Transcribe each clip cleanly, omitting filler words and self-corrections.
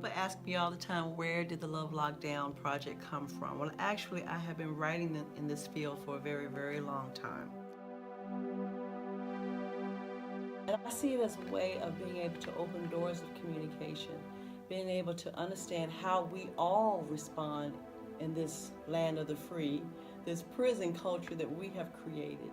People ask me all the time, where did the Love Lockdown project come from? Well, actually, I have been writing in this field for a very, very long time. And I see it as a way of being able to open doors of communication, being able to understand how we all respond in this land of the free, this prison culture that we have created.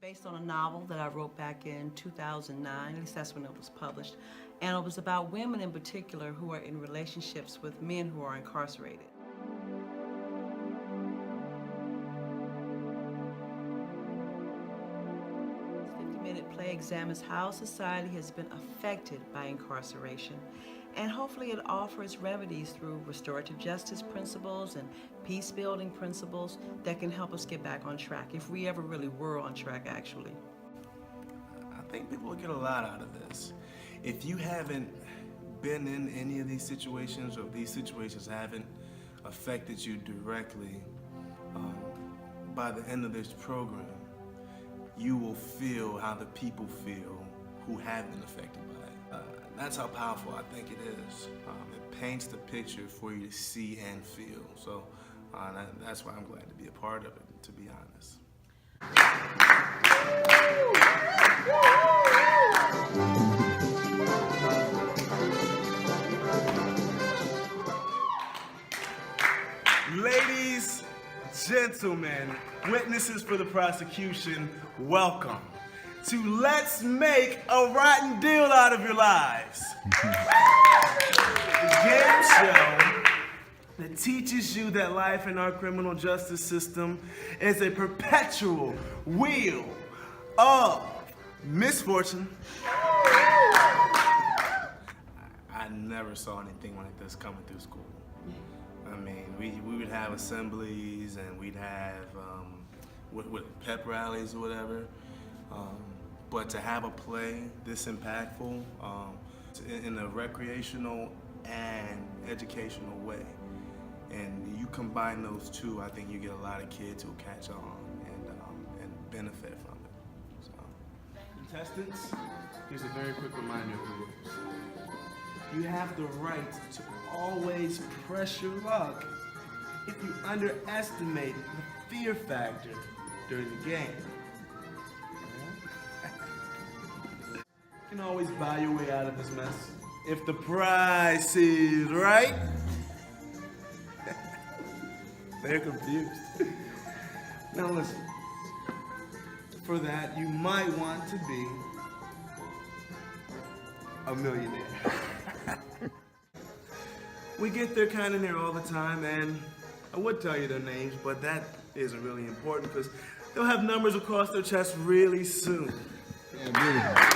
Based on a novel that I wrote back in 2009, at least that's when it was published, and it was about women in particular who are in relationships with men who are incarcerated. This 50-minute play examines how society has been affected by incarceration, and hopefully it offers remedies through restorative justice principles and peace-building principles that can help us get back on track, if we ever really were on track, actually. I think people will get a lot out of this. If you haven't been in any of these situations, or if these situations haven't affected you directly, by the end of this program, you will feel how the people feel who have been affected by it. That's how powerful I think it is. It paints the picture for you to see and feel. So that's why I'm glad to be a part of it, to be honest. Ladies, gentlemen, witnesses for the prosecution, welcome to Let's Make a Rotten Deal Out of Your Lives. The game show that teaches you that life in our criminal justice system is a perpetual wheel of misfortune. I never saw anything like this coming through school. I mean, we would have assemblies and we'd have with pep rallies or whatever. But to have a play this impactful in a recreational and educational way, and you combine those two, I think you get a lot of kids who will catch on and benefit from it. So, contestants, here's a very quick reminder of the rules. You have the right to always press your luck if you underestimate the fear factor during the game. You can always buy your way out of this mess if the price is right. They're confused. Now listen, for that you might want to be a millionaire. We get their kind in there all the time, and I would tell you their names, but that isn't really important because they'll have numbers across their chest really soon. Yeah, beautiful.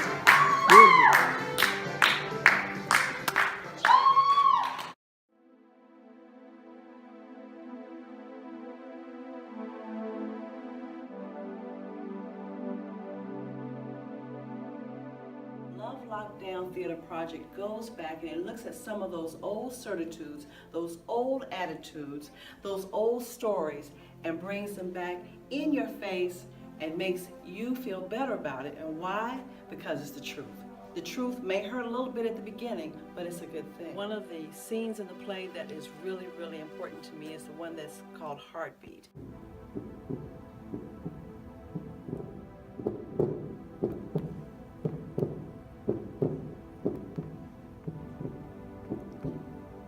Love Lockdown Theater Project goes back and it looks at some of those old certitudes, those old attitudes, those old stories, and brings them back in your face and makes you feel better about it. And why? Because it's the truth. The truth may hurt a little bit at the beginning, but it's a good thing. One of the scenes in the play that is really, really important to me is the one that's called Heartbeat.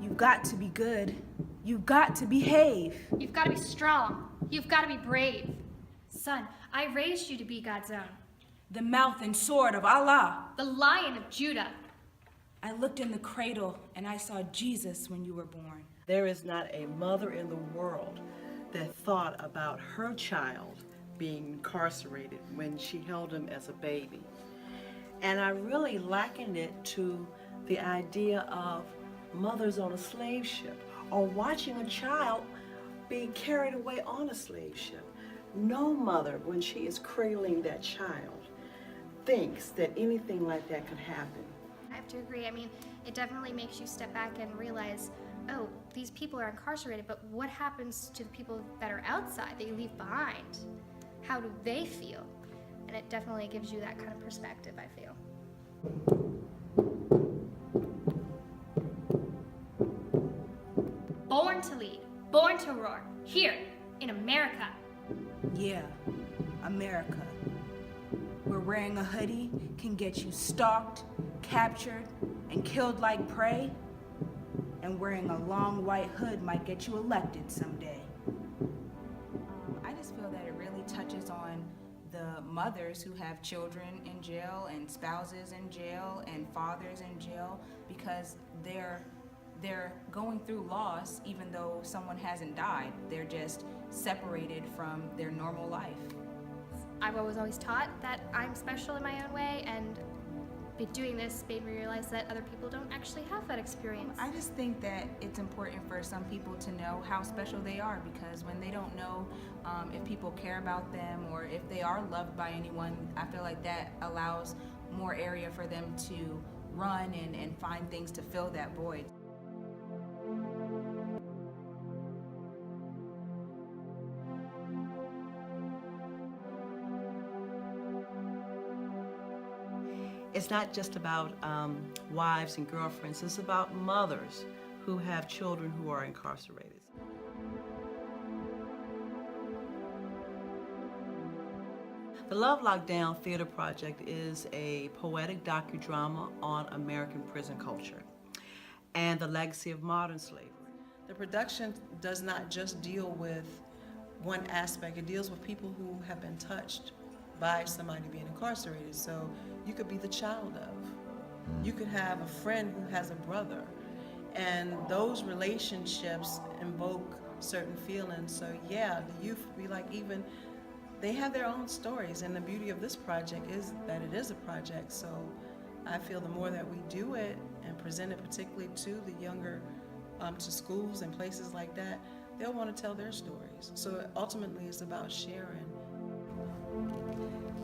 You've got to be good. You've got to behave. You've got to be strong. You've got to be brave. Son, I raised you to be God's own. The mouth and sword of Allah. The Lion of Judah. I looked in the cradle and I saw Jesus when you were born. There is not a mother in the world that thought about her child being incarcerated when she held him as a baby. And I really likened it to the idea of mothers on a slave ship or watching a child being carried away on a slave ship. No mother, when she is cradling that child, thinks that anything like that could happen. I have to agree. I mean, it definitely makes you step back and realize, oh, these people are incarcerated, but what happens to the people that are outside, that you leave behind? How do they feel? and it definitely gives you that kind of perspective, I feel. Born to lead, born to roar, here in America. Yeah, America. Where wearing a hoodie can get you stalked, captured, and killed like prey, and wearing a long white hood might get you elected someday. I just feel that it really touches on the mothers who have children in jail and spouses in jail and fathers in jail because they're going through loss even though someone hasn't died. They're just separated from their normal life. I was always taught that I'm special in my own way, and doing this made me realize that other people don't actually have that experience. I just think that it's important for some people to know how special they are, because when they don't know if people care about them or if they are loved by anyone, I feel like that allows more area for them to run and find things to fill that void. It's not just about wives and girlfriends, it's about mothers who have children who are incarcerated. The Love Lockdown Theater Project is a poetic docudrama on American prison culture and the legacy of modern slavery. The production does not just deal with one aspect, it deals with people who have been touched by somebody being incarcerated. So you could be the child of, you could have a friend who has a brother, and those relationships invoke certain feelings. So yeah, the youth be like, even they have their own stories, and the beauty of this project is that it is a project. So I feel the more that we do it and present it particularly to the younger, to schools and places like that, they'll want to tell their stories. So ultimately it's about sharing.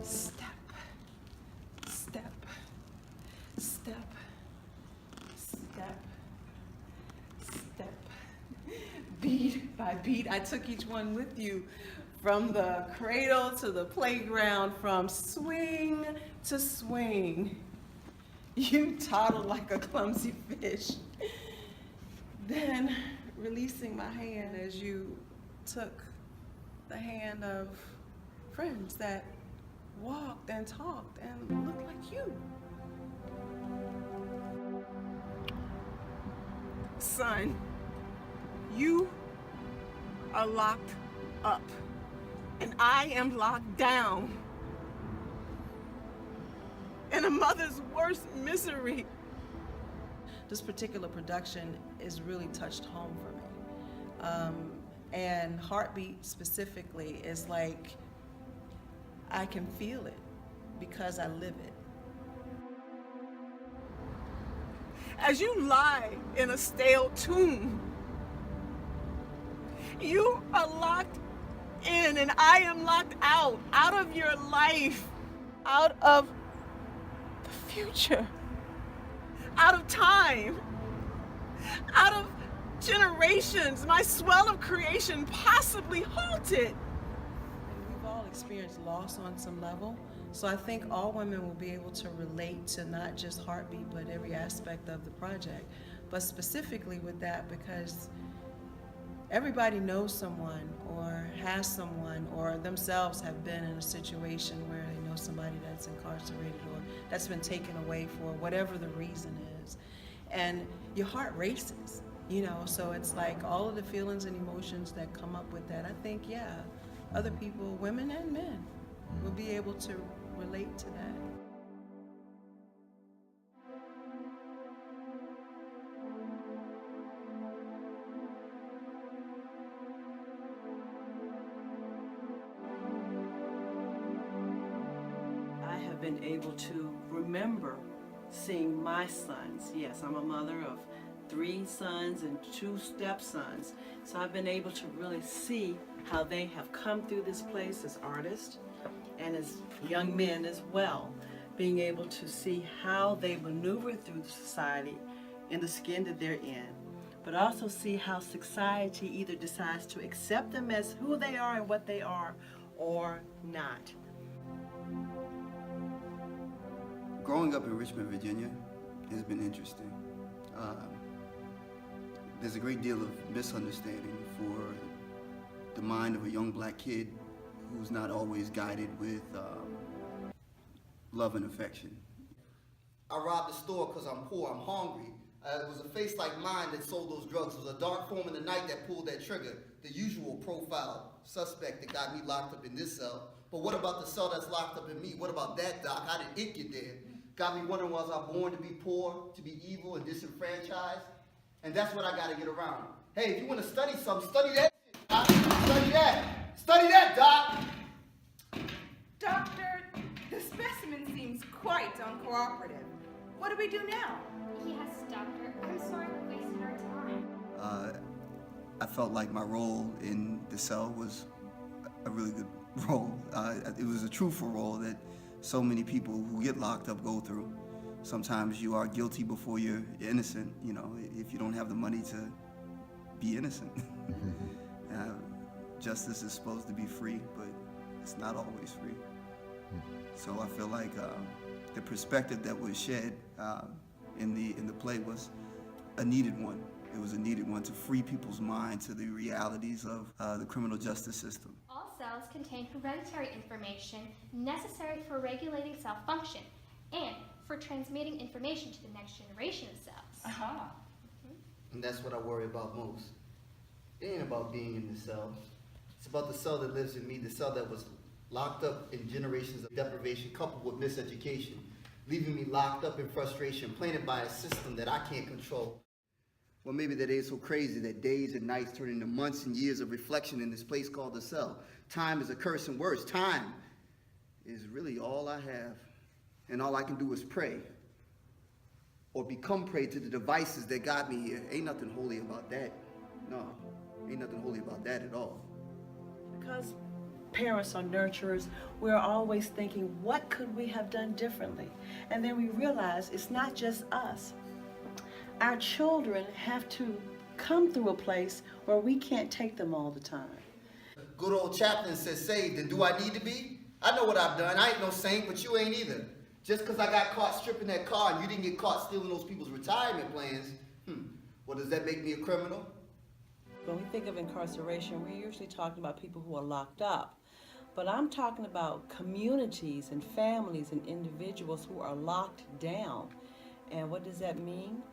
Step, step, step, step, step. Beat by beat, I took each one with you from the cradle to the playground, from swing to swing. You toddled like a clumsy fish. Then releasing my hand as you took the hand of friends that walked and talked and looked like you. Son, you are locked up, and I am locked down. And a mother's worst misery. This particular production is really touched home for me. And Heartbeat specifically is like, I can feel it because I live it. As you lie in a stale tomb, you are locked in and I am locked out of your life, out of the future, out of time, out of generations, my swell of creation possibly halted. And we've all experienced loss on some level, so I think all women will be able to relate to not just Heartbeat, but every aspect of the project. But specifically with that, because everybody knows someone or has someone or themselves have been in a situation where they know somebody that's incarcerated or that's been taken away for whatever the reason is. And your heart races, you know, so it's like all of the feelings and emotions that come up with that. I think, yeah, other people, women and men, will be able to relate to that. I have been able to remember seeing my sons. Yes, I'm a mother of 3 sons and 2 stepsons. So I've been able to really see how they have come through this place as artists and as young men as well. Being able to see how they maneuver through society in the skin that they're in, but also see how society either decides to accept them as who they are and what they are or not. Growing up in Richmond, Virginia has been interesting. There's a great deal of misunderstanding for the mind of a young black kid who's not always guided with love and affection. I robbed the store because I'm poor, I'm hungry. It was a face like mine that sold those drugs. It was a dark form in the night that pulled that trigger. The usual profile suspect that got me locked up in this cell. But what about the cell that's locked up in me? What about that, Doc? How did it get there? Got me wondering, was I born to be poor, to be evil and disenfranchised? And that's what I gotta get around. Hey, if you wanna study something, study that shit, Doc. Study that. Study that, Doc. Doctor, the specimen seems quite uncooperative. What do we do now? Yes, Doctor. I'm sorry we wasted our time. I felt like my role in the cell was a really good role. It was a truthful role that so many people who get locked up go through. Sometimes you are guilty before you're innocent, you know, if you don't have the money to be innocent. Justice is supposed to be free, but it's not always free. So I feel like the perspective that was shed in the play was a needed one. It was a needed one to free people's mind to the realities of the criminal justice system. All cells contain hereditary information necessary for regulating cell function and for transmitting information to the next generation of cells. And that's what I worry about most. It ain't about being in the cell. It's about the cell that lives in me, the cell that was locked up in generations of deprivation coupled with miseducation, leaving me locked up in frustration, planted by a system that I can't control. Well, maybe that ain't so crazy that days and nights turn into months and years of reflection in this place called the cell. Time is a curse and worse. Time is really all I have. And all I can do is pray. Or become prey to the devices that got me here. Ain't nothing holy about that. No, ain't nothing holy about that at all. Because parents are nurturers, we're always thinking, what could we have done differently? And then we realize it's not just us. Our children have to come through a place where we can't take them all the time. Good old chaplain says saved, and do I need to be? I know what I've done. I ain't no saint, but you ain't either. Just because I got caught stripping that car and you didn't get caught stealing those people's retirement plans, well, does that make me a criminal? When we think of incarceration, we're usually talking about people who are locked up. But I'm talking about communities and families and individuals who are locked down. And what does that mean?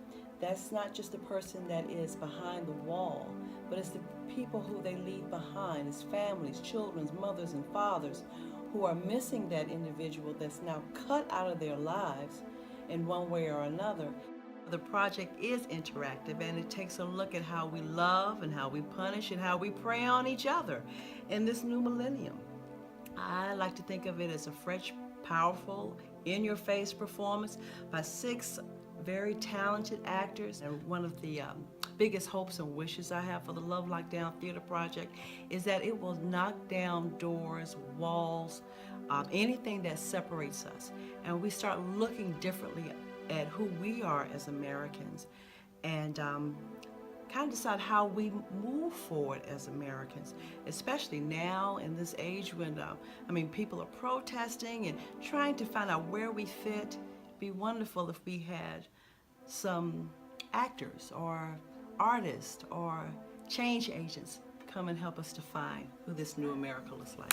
That's not just the person that is behind the wall, but it's the people who they leave behind, it's families, children, mothers, and fathers who are missing that individual that's now cut out of their lives in one way or another. The project is interactive, and it takes a look at how we love and how we punish and how we prey on each other in this new millennium. I like to think of it as a fresh, powerful, in-your-face performance by 6 very talented actors. And one of the biggest hopes and wishes I have for the Love Lockdown Theater Project is that it will knock down doors, walls, anything that separates us. And we start looking differently at who we are as Americans and kind of decide how we move forward as Americans, especially now in this age when, people are protesting and trying to find out where we fit. It'd be wonderful if we had some actors or artists or change agents come and help us define who this new America looks like.